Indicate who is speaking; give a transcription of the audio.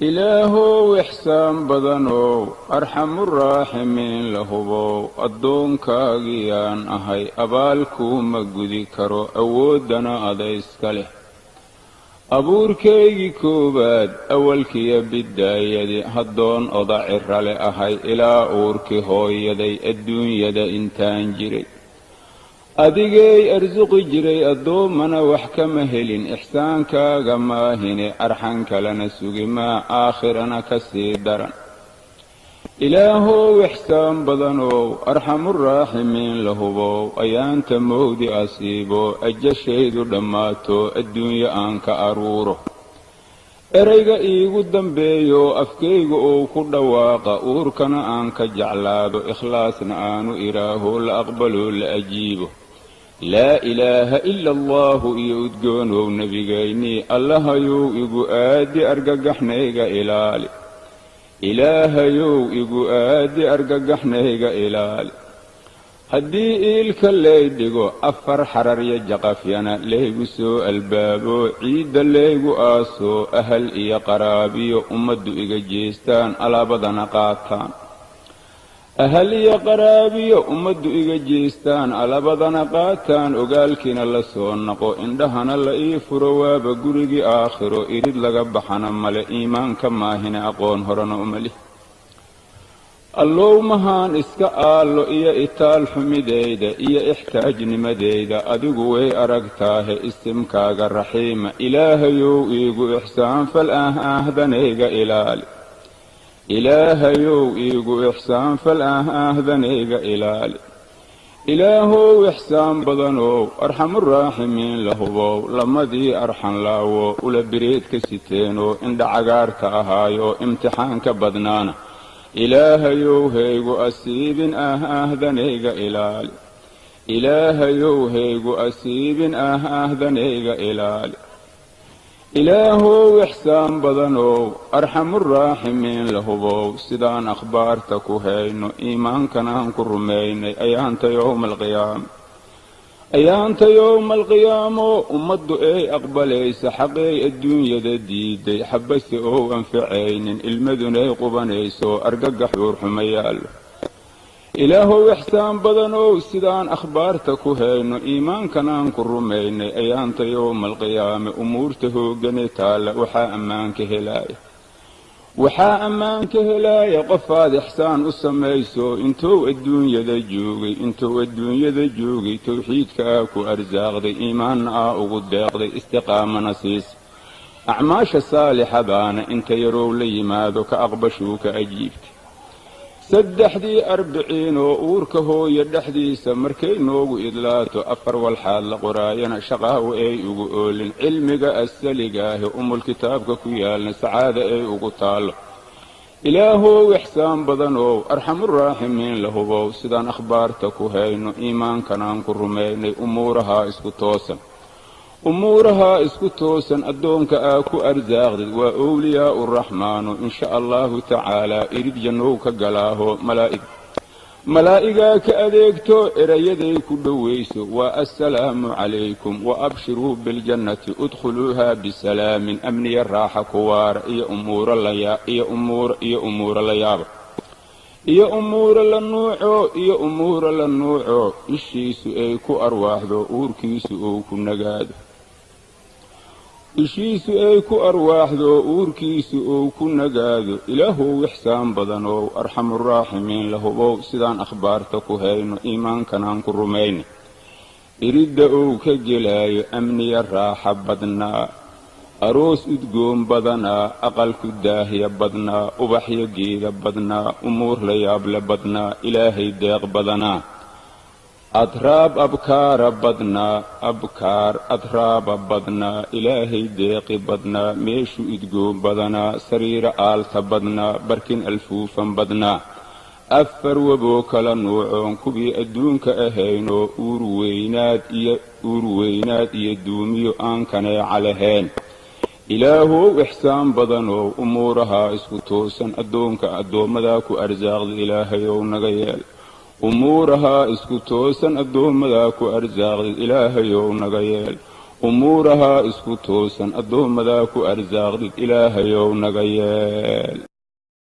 Speaker 1: إلهو إحسان بدنو أرحم الراحمين لهبو الدون كاغيان أهي أبالكو مقودي كرو أودنا أدايس كله أبوركيغي كوباد أولكي بداية هدون أضع الرالي أهي إلى أوركي هو يدي الدون يدي إنتان جري أديجي أرزق جري الدومنا وحكم هلين إحسانك غماهن أرحنك لنسوغ ما آخرنا كسيدرا إلهو إحسان بدنو أرحم الراحمين لهبو أيان تمودي أسيبو أجشيد دماتو الدنيا أنك أرورو erayga iigu dambeeyo afkayga oo ku dhawaaqa uurkana aan ka jeclaado ikhlaasna aanu iraaho la aqbalo la ajiibo laa ilaaha ila allahu iyo udgoonow nabigayni allahayow igu aadi argagaxnayga ilaali ilaahayow igu aadi argagaxnayga ilaali haddii iilka leydhigo afar xarar iyo jaqafyana laygu soo albaabo ciidda laygu aaso ahal iyo qaraabiyo ummaddu iga jeestaan alaabadana qaataan ahal iyo qaraabiyo ummaddu iga jeestaan alaabadana qaataan ogaalkiina la soo naqo indhahana la ii furo waaba gurigii aakhiro irid laga baxana male iimaanka maahine aqoon horena uma lih allow mahaan iska aallo iyo itaal xumidayda iyo ixtaajnimadayda adigu way aragtaahe isimkaaga raxiima ilaahayow iigu ixsaan fal ahdanayga ilaali ilaahayow iigu ixsaan fal ahdanayga ilaali ilaahow ixsaan badanow arxamuraaximiin lahubow lamadii arxan laawo ula bireedka siteenoo indha cagaarta ahaayo imtixaanka badnaana ilaahayow haygu asiibin ahdanayga ilaali ilaahayow haygu asiibin ahdanayga ilaali ilaahow ixsaan badanow arxamuraaximiin lahubow sidaan akhbaarta ku hayno iimaankanaan ku rumaynay ayaanta yowma alqiyaamo ummaddu ay aqbalaysa xaqay adduunyada diiday xabase oo anficaynin ilmadunay qubanayso argagax uurxuma yaallo ilaahow ixsaan badanow sidaan akhbaarta ku hayno iimaankanaan ku rumaynay ayaanta yowma alqiyaame umuurta hoogane taalla waxaa ammaanka helaaya qofaad ixsaan u samayso intuu adduunyada joogay tawxiidka aa ku arsaaqday iimaanna aa ugu deeqday istiqaamana siisa acmaasha saalixadaana inta yarow la yimaado ka aqbashuu ka ajiibtay saddexdii arbiciin oo uurka hooya dhexdiisa markay noogu idlaato afar walxaad la qoraayana shaqaawo ay ugu oolin cilmiga assaligaahe umulkitaabka ku yaalna sacaada ay ugu taallo ilaahow ixsaan badanow arxamuraaximiin lahubow sidaan akhbaarta ku hayno iimaankanaan ku rumaynay umuurahaa isku toosan addoonka aa ku arsaaqdid waa owliyaa'u raxmaanu insha allahu tacaalaa irid jannow ka galaaho malaa'igaa ka adeegto erayaday ku dhowayso waa assalaamu calaykum wa abshiruu biljannati udkhuluuhaa bisalaamin amniya raaxa kuwaara iyo umuuro la yaaba iyo umuuro la nuuco ishiisu ay ku arwaaxdo uurkiisu uu ku nagaado ilaahow ixsaan badanow arxamuraaximiin lahubow sidaan akhbaarta ku hayno iimaankanaan ku rumaynay iridda uu ka gelaayo amniya raaxa badnaa aroos udgoon badanaa aqalku daahya badnaa ubaxyo geeda badnaa umuur la yaable badnaa ilaahay deeq badanaa adraab abkaara badnaa adraaba badnaa ilaahay deeqi badnaa meeshu idgoon badanaa sariira aalta badnaa barkin alfuufan badnaa afar waboo kala nuucoon kuwii adduunka ahaynoo uur weynaad iyo duumiyo aan kaneeca lahayn ilaahow ixsaan badanow umuurahaa isku toosan addoommadaa ku arsaaqda ilaahayow naga yeel umuurahaa isku toosan addoommadaa ku arsaaqdid ilaahayow naga yeel umuuraha isku toosan addoommada ku arsaaqdid ilaahayow naga yeel